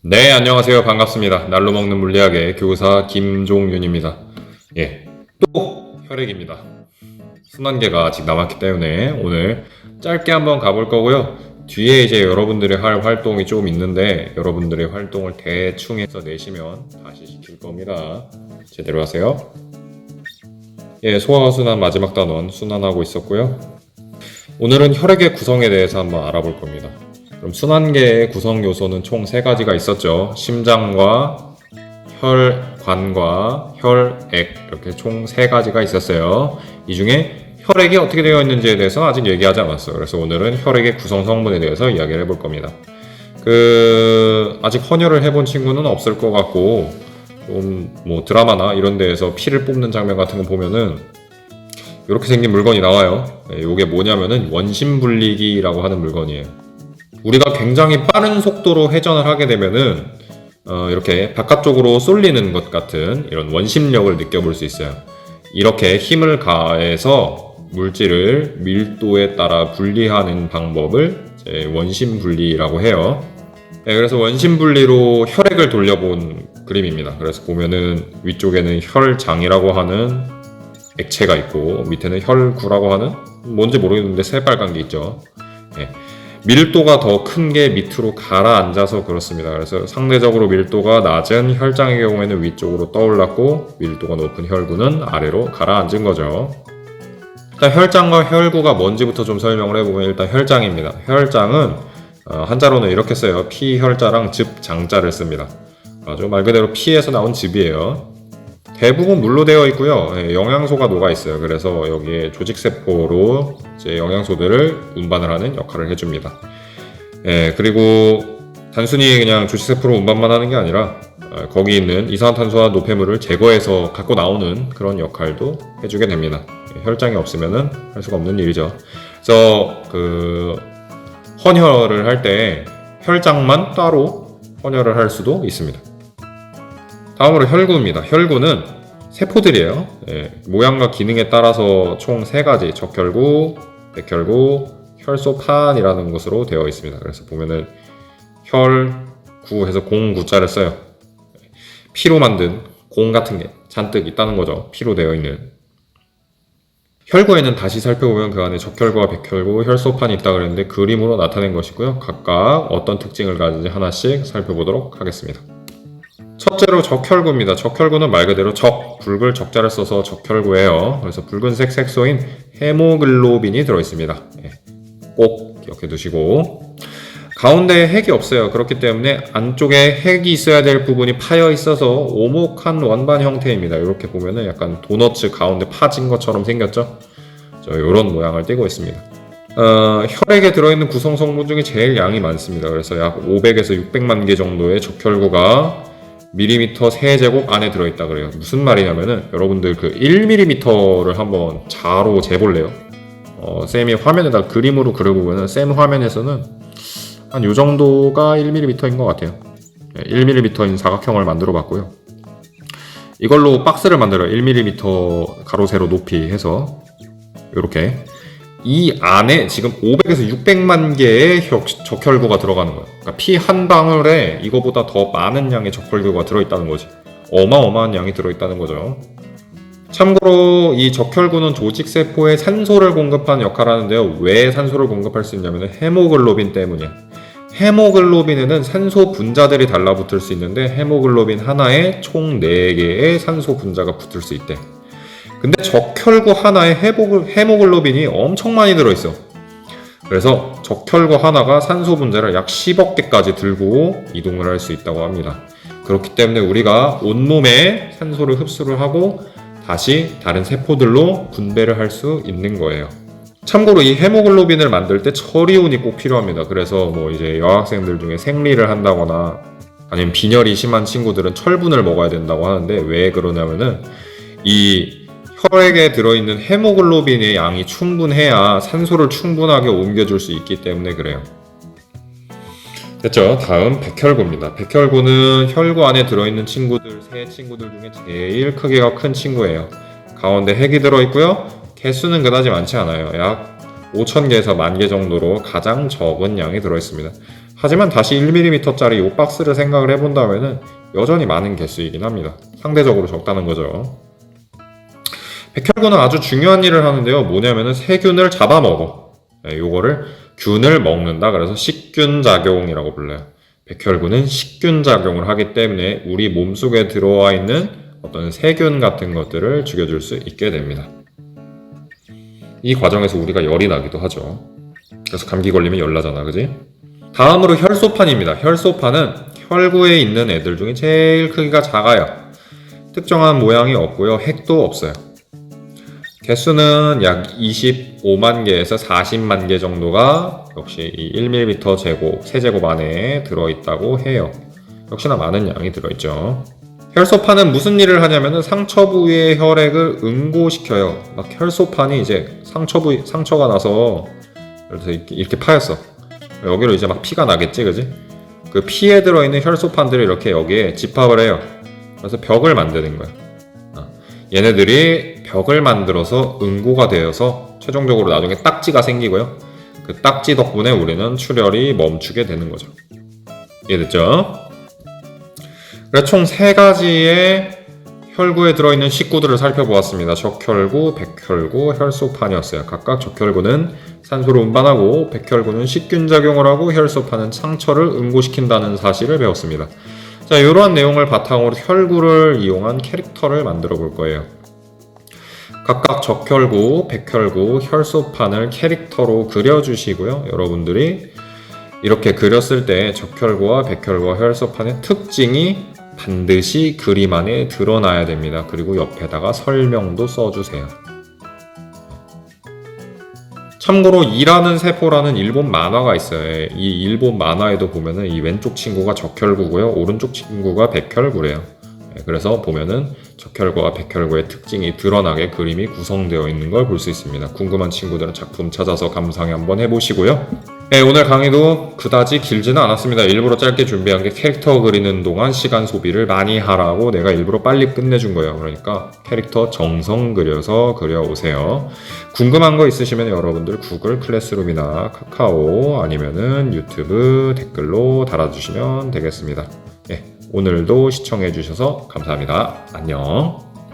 네, 안녕하세요. 반갑습니다. 날로 먹는 물리학의 교사 김종윤입니다. 또 혈액입니다. 순환계가 아직 남았기 때문에 오늘 짧게 한번 가볼 거고요. 뒤에 이제 여러분들이 할 활동이 좀 있는데 여러분들의 활동을 대충 해서 내시면 다시 시킬 겁니다. 제대로 하세요. 소화순환 마지막 단원 순환하고 있었고요. 오늘은 혈액의 구성에 대해서 한번 알아볼 겁니다. 그럼 순환계의 구성 요소는 총 3가지가 있었죠. 심장과 혈관과 혈액, 이렇게 총 3가지가 있었어요. 이 중에 혈액이 어떻게 되어 있는지에 대해서는 아직 얘기하지 않았어요. 그래서 오늘은 혈액의 구성 성분에 대해서 이야기를 해볼 겁니다. 아직 헌혈을 해본 친구는 없을 것 같고, 좀 드라마나 이런 데에서 피를 뽑는 장면 같은 거 보면은 이렇게 생긴 물건이 나와요. 이게 뭐냐면은 원심분리기라고 하는 물건이에요. 우리가 굉장히 빠른 속도로 회전을 하게 되면은 이렇게 바깥쪽으로 쏠리는 것 같은 이런 원심력을 느껴볼 수 있어요. 이렇게 힘을 가해서 물질을 밀도에 따라 분리하는 방법을 원심분리라고 해요. 그래서 원심분리로 혈액을 돌려본 그림입니다. 그래서 보면은 위쪽에는 혈장이라고 하는 액체가 있고 밑에는 혈구라고 하는 뭔지 모르겠는데 새빨간 게 있죠. 밀도가 더 큰 게 밑으로 가라앉아서 그렇습니다. 그래서 상대적으로 밀도가 낮은 혈장의 경우에는 위쪽으로 떠올랐고 밀도가 높은 혈구는 아래로 가라앉은 거죠. 일단 혈장과 혈구가 뭔지부터 좀 설명을 해보면 일단 혈장입니다. 혈장은 한자로는 이렇게 써요. 피혈자랑 즙장자를 씁니다. 말 그대로 피에서 나온 즙이에요. 대부분 물로 되어 있고요. 영양소가 녹아 있어요. 그래서 여기에 조직세포로 이제 영양소들을 운반을 하는 역할을 해줍니다. 그리고 단순히 그냥 조직세포로 운반만 하는 게 아니라 거기 있는 이산화탄소와 노폐물을 제거해서 갖고 나오는 그런 역할도 해주게 됩니다. 혈장이 없으면은 할 수가 없는 일이죠. 그래서 헌혈을 할 때 혈장만 따로 헌혈을 할 수도 있습니다. 다음으로 혈구입니다. 혈구는 세포들이에요. 모양과 기능에 따라서 총 3가지 적혈구, 백혈구, 혈소판이라는 것으로 되어 있습니다. 그래서 보면은 혈구 해서 공구자를 써요. 피로 만든 공 같은 게 잔뜩 있다는 거죠. 피로 되어 있는. 혈구에는 다시 살펴보면 그 안에 적혈구와 백혈구, 혈소판이 있다고 그랬는데 그림으로 나타낸 것이고요. 각각 어떤 특징을 가지는지 하나씩 살펴보도록 하겠습니다. 첫째로 적혈구입니다. 적혈구는 말 그대로 붉을 적자를 써서 적혈구예요. 그래서 붉은색 색소인 헤모글로빈이 들어있습니다. 꼭 기억해 두시고 가운데에 핵이 없어요. 그렇기 때문에 안쪽에 핵이 있어야 될 부분이 파여 있어서 오목한 원반 형태입니다. 이렇게 보면은 약간 도너츠 가운데 파진 것처럼 생겼죠. 이런 모양을 띠고 있습니다. 혈액에 들어있는 구성 성분 중에 제일 양이 많습니다. 그래서 약 500에서 600만 개 정도의 적혈구가 밀리미터 세제곱 안에 들어있다 그래요. 무슨 말이냐면은 여러분들 1mm를 한번 자로 재볼래요? 쌤이 화면에다 그림으로 그려보면은 쌤 화면에서는 한 요 정도가 1mm인 것 같아요. 1mm인 사각형을 만들어 봤고요. 이걸로 박스를 만들어요. 1mm 가로 세로 높이 해서 이렇게 이 안에 지금 500에서 600만 개의 적혈구가 들어가는 거예요. 그러니까 피 한 방울에 이거보다 더 많은 양의 적혈구가 들어있다는 거지. 어마어마한 양이 들어있다는 거죠. 참고로 이 적혈구는 조직세포에 산소를 공급하는 역할을 하는데요. 왜 산소를 공급할 수 있냐면 헤모글로빈 때문이에요. 헤모글로빈에는 산소 분자들이 달라붙을 수 있는데 헤모글로빈 하나에 총 4개의 산소 분자가 붙을 수 있대. 근데 적혈구 하나에 헤모글로빈이 엄청 많이 들어있어. 그래서 적혈구 하나가 산소 분자를 약 10억 개까지 들고 이동을 할 수 있다고 합니다. 그렇기 때문에 우리가 온몸에 산소를 흡수를 하고 다시 다른 세포들로 분배를 할 수 있는 거예요. 참고로 이 헤모글로빈을 만들 때 처리운이 꼭 필요합니다. 그래서 이제 여학생들 중에 생리를 한다거나 아니면 빈혈이 심한 친구들은 철분을 먹어야 된다고 하는데 왜 그러냐면은 이 혈액에 들어있는 헤모글로빈의 양이 충분해야 산소를 충분하게 옮겨줄 수 있기 때문에 그래요. 됐죠? 다음 백혈구입니다. 백혈구는 혈구 안에 들어있는 친구들, 세 친구들 중에 제일 크기가 큰 친구예요. 가운데 핵이 들어있고요. 개수는 그다지 많지 않아요. 약 5,000개에서 10,000개 정도로 가장 적은 양이 들어있습니다. 하지만 다시 1mm짜리 이 박스를 생각을 해본다면 여전히 많은 개수이긴 합니다. 상대적으로 적다는 거죠. 백혈구는 아주 중요한 일을 하는데요. 뭐냐면은 세균을 잡아먹어. 요거를 균을 먹는다. 그래서 식균작용이라고 불러요. 백혈구는 식균작용을 하기 때문에 우리 몸속에 들어와 있는 어떤 세균 같은 것들을 죽여줄 수 있게 됩니다. 이 과정에서 우리가 열이 나기도 하죠. 그래서 감기 걸리면 열 나잖아, 그지? 다음으로 혈소판입니다. 혈소판은 혈구에 있는 애들 중에 제일 크기가 작아요. 특정한 모양이 없고요. 핵도 없어요. 개수는 약 25만 개에서 40만 개 정도가 역시 이 1mm 제곱, 세제곱 안에 들어있다고 해요. 역시나 많은 양이 들어있죠. 혈소판은 무슨 일을 하냐면은 상처 부위의 혈액을 응고시켜요. 막 혈소판이 이제 상처가 나서 이렇게 파였어. 여기로 이제 막 피가 나겠지, 그지? 그 피에 들어있는 혈소판들을 이렇게 여기에 집합을 해요. 그래서 벽을 만드는 거야. 얘네들이 벽을 만들어서 응고가 되어서 최종적으로 나중에 딱지가 생기고요. 그 딱지 덕분에 우리는 출혈이 멈추게 되는 거죠. 이해됐죠? 그래서 총 3가지의 혈구에 들어있는 식구들을 살펴보았습니다. 적혈구, 백혈구, 혈소판이었어요. 각각 적혈구는 산소를 운반하고 백혈구는 식균작용을 하고 혈소판은 상처를 응고시킨다는 사실을 배웠습니다. 자, 이러한 내용을 바탕으로 혈구를 이용한 캐릭터를 만들어 볼 거예요. 각각 적혈구, 백혈구, 혈소판을 캐릭터로 그려주시고요. 여러분들이 이렇게 그렸을 때 적혈구와 백혈구와 혈소판의 특징이 반드시 그림 안에 드러나야 됩니다. 그리고 옆에다가 설명도 써주세요. 참고로 이라는 세포라는 일본 만화가 있어요. 이 일본 만화에도 보면은 이 왼쪽 친구가 적혈구고요. 오른쪽 친구가 백혈구래요. 그래서 보면은 적혈구와 백혈구의 특징이 드러나게 그림이 구성되어 있는 걸 볼 수 있습니다. 궁금한 친구들은 작품 찾아서 감상해 한번 해보시고요. 네, 오늘 강의도 그다지 길지는 않았습니다. 일부러 짧게 준비한 게 캐릭터 그리는 동안 시간 소비를 많이 하라고 내가 일부러 빨리 끝내준 거예요. 그러니까 캐릭터 정성 그려서 그려오세요. 궁금한 거 있으시면 여러분들 구글 클래스룸이나 카카오 아니면은 유튜브 댓글로 달아주시면 되겠습니다. 네, 오늘도 시청해주셔서 감사합니다. 안녕.